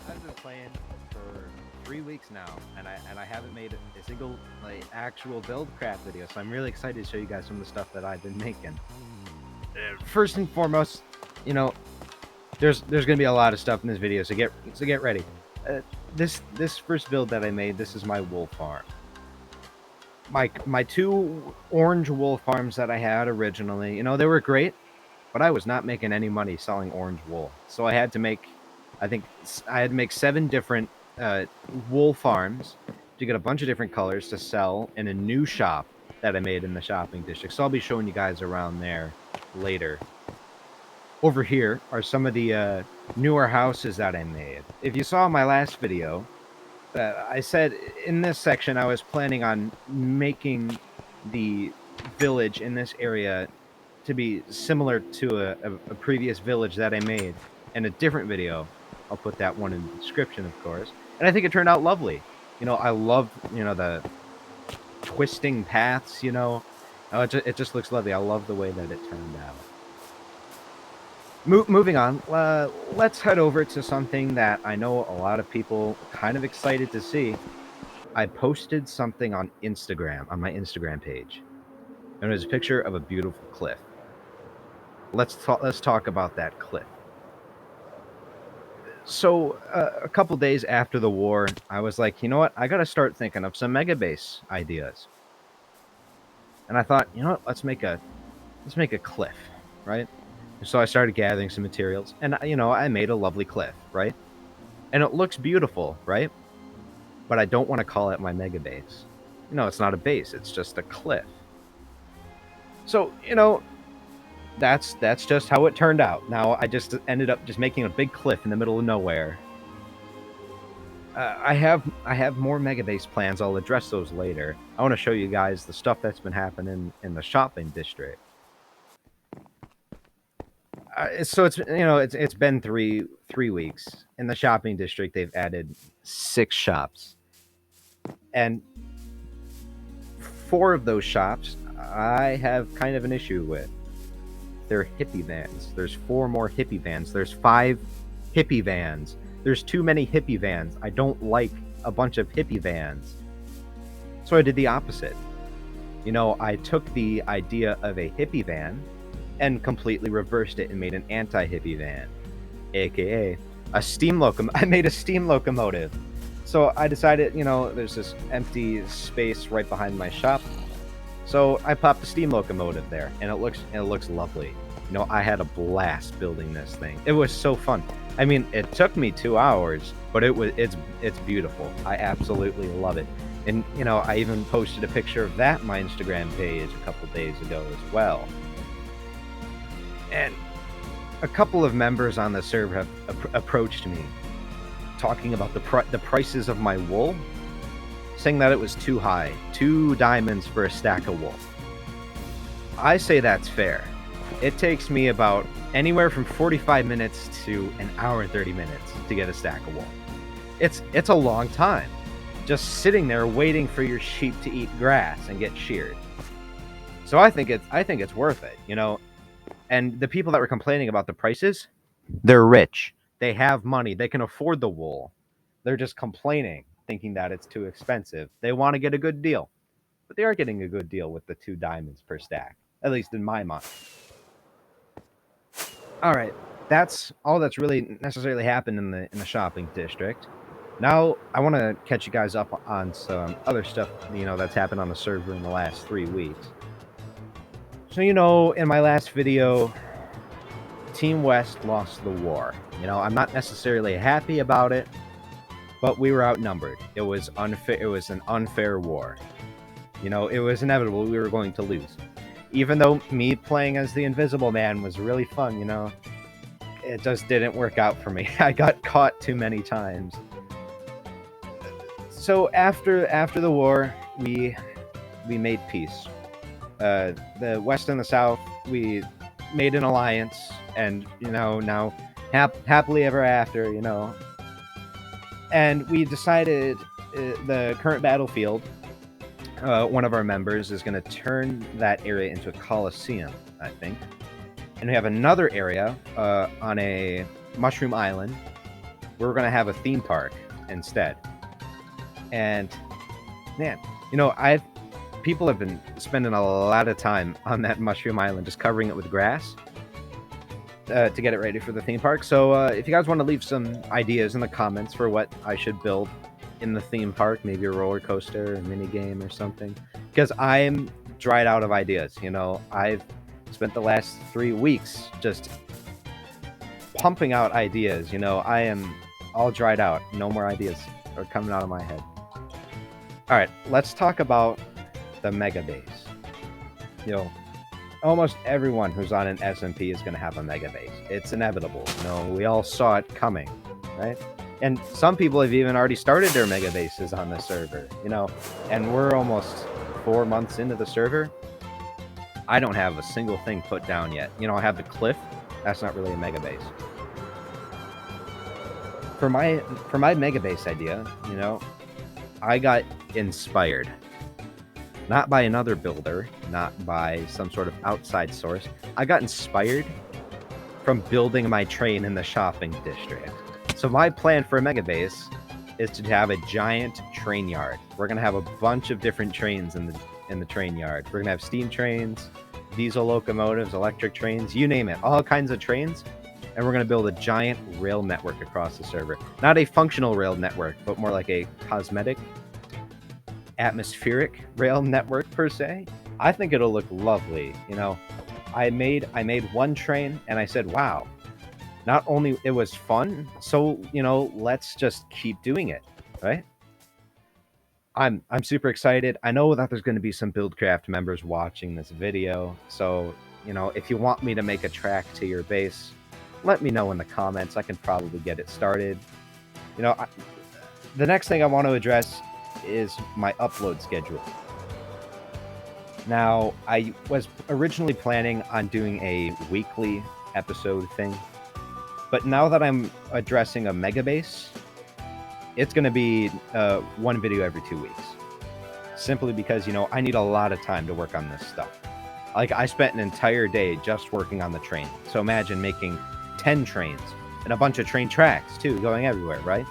I've been playing for 3 weeks now, and I haven't made a single like actual BuildCraft video. So I'm really excited to show you guys some of the stuff that I've been making. First and foremost, you know, there's gonna be a lot of stuff in this video, so get ready. This first build that I made, this is my wool farm. My two orange wool farms that I had originally, they were great, but I was not making any money selling orange wool. So I had to make, I think I had to make 7 different wool farms to get a bunch of different colors to sell in a new shop that I made in the shopping district. So I'll be showing you guys around there later. Over here are some of the newer houses that I made. If you saw my last video, I said in this section I was planning on making the village in this area to be similar to a previous village that I made in a different video. I'll put that one in the description, of course. And I think it turned out lovely. I love, the twisting paths, it just looks lovely. I love the way that it turned out. Moving on, let's head over to something that I know a lot of people kind of excited to see. I posted something on Instagram, on my Instagram page. And it was a picture of a beautiful cliff. Let's talk about that cliff. So a couple days after the war, I was like, you know what? I got to start thinking of some mega base ideas. And I thought, you know what? Let's make a cliff, right? So I started gathering some materials, and I made a lovely cliff, right? And it looks beautiful, right? But I don't want to call it my mega base. It's not a base; it's just a cliff. So that's just how it turned out. Now I just ended up just making a big cliff in the middle of nowhere. I have more mega base plans. I'll address those later. I want to show you guys the stuff that's been happening in the shopping district. So it's been three weeks in the shopping district. They've added 6 shops, and 4 of those shops I have kind of an issue with. They're hippie vans. There's 4 more hippie vans. There's 5 hippie vans. There's too many hippie vans. I don't like a bunch of hippie vans. So I did the opposite. I took the idea of a hippie van and completely reversed it and made an anti-hippie van, aka a steam locomotive. I made a steam locomotive. So I decided, there's this empty space right behind my shop. So I popped a steam locomotive there, and it looks lovely. I had a blast building this thing. It was so fun. I mean, it took me 2 hours, but it's beautiful. I absolutely love it. And I even posted a picture of that on my Instagram page a couple days ago as well. And a couple of members on the server have approached me, talking about the prices of my wool, saying that it was too high, 2 diamonds for a stack of wool. I say that's fair. It takes me about anywhere from 45 minutes to an hour and 30 minutes to get a stack of wool. It's a long time, just sitting there waiting for your sheep to eat grass and get sheared. So I think it's worth it, And the people that were complaining about the prices, they're rich. They have money. They can afford the wool. They're just complaining, thinking that it's too expensive. They want to get a good deal. But they are getting a good deal with the 2 diamonds per stack, at least in my mind. All right, that's all that's really necessarily happened in the shopping district. Now I want to catch you guys up on some other stuff, that's happened on the server in the last 3 weeks. So in my last video, Team West lost the war. I'm not necessarily happy about it, but we were outnumbered. It was unfair. It was an unfair war. It was inevitable we were going to lose. Even though me playing as the Invisible Man was really fun, it just didn't work out for me. I got caught too many times. So after the war, we made peace. The West and the South, we made an alliance, and now happily ever after, and we decided the current battlefield, one of our members is going to turn that area into a coliseum, I think. And we have another area on a mushroom island we're going to have a theme park instead. And man, people have been spending a lot of time on that Mushroom Island, just covering it with grass to get it ready for the theme park. So if you guys want to leave some ideas in the comments for what I should build in the theme park, maybe a roller coaster, a mini game or something, because I'm dried out of ideas. I've spent the last 3 weeks just pumping out ideas. I am all dried out. No more ideas are coming out of my head. All right, let's talk about the mega base. Almost everyone who's on an SMP is going to have a mega base. It's inevitable. We all saw it coming, right? And some people have even already started their mega bases on the server, and we're almost 4 months into the server. I don't have a single thing put down yet. I have the cliff. That's not really a mega base. For my mega base idea, I got inspired. Not by another builder, not by some sort of outside source. I got inspired from building my train in the shopping district. So my plan for a mega base is to have a giant train yard. We're gonna have a bunch of different trains in the train yard. We're gonna have steam trains, diesel locomotives, electric trains, you name it, all kinds of trains. And we're gonna build a giant rail network across the server. Not a functional rail network, but more like a cosmetic, atmospheric rail network per se. I think it'll look lovely. I made one train and I said, wow, not only it was fun, so let's just keep doing it, right? I'm super excited. I know that there's going to be some BuildCraft members watching this video, so if you want me to make a track to your base, let me know in the comments. I can probably get it started. The next thing I want to address is my upload schedule. Now, I was originally planning on doing a weekly episode thing, but now that I'm addressing a mega base, it's going to be one video every 2 weeks. Simply because, I need a lot of time to work on this stuff. Like, I spent an entire day just working on the train. So imagine making 10 trains and a bunch of train tracks too, going everywhere, right?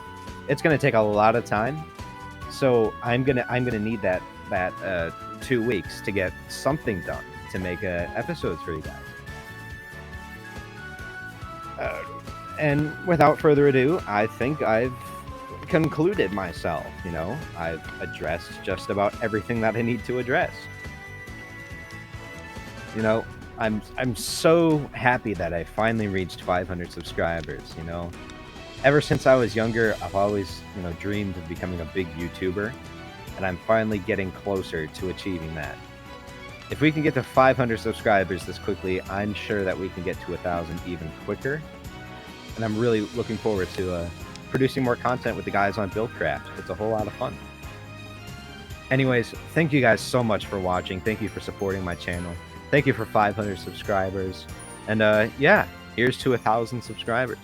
It's going to take a lot of time. So I'm gonna need that 2 weeks to get something done to make episodes for you guys. And without further ado, I think I've concluded myself. I've addressed just about everything that I need to address. I'm so happy that I finally reached 500 subscribers. Ever since I was younger, I've always, dreamed of becoming a big YouTuber, and I'm finally getting closer to achieving that. If we can get to 500 subscribers this quickly, I'm sure that we can get to 1,000 even quicker. And I'm really looking forward to producing more content with the guys on BuildCraft. It's a whole lot of fun. Anyways, thank you guys so much for watching. Thank you for supporting my channel. Thank you for 500 subscribers. And yeah, here's to 1,000 subscribers.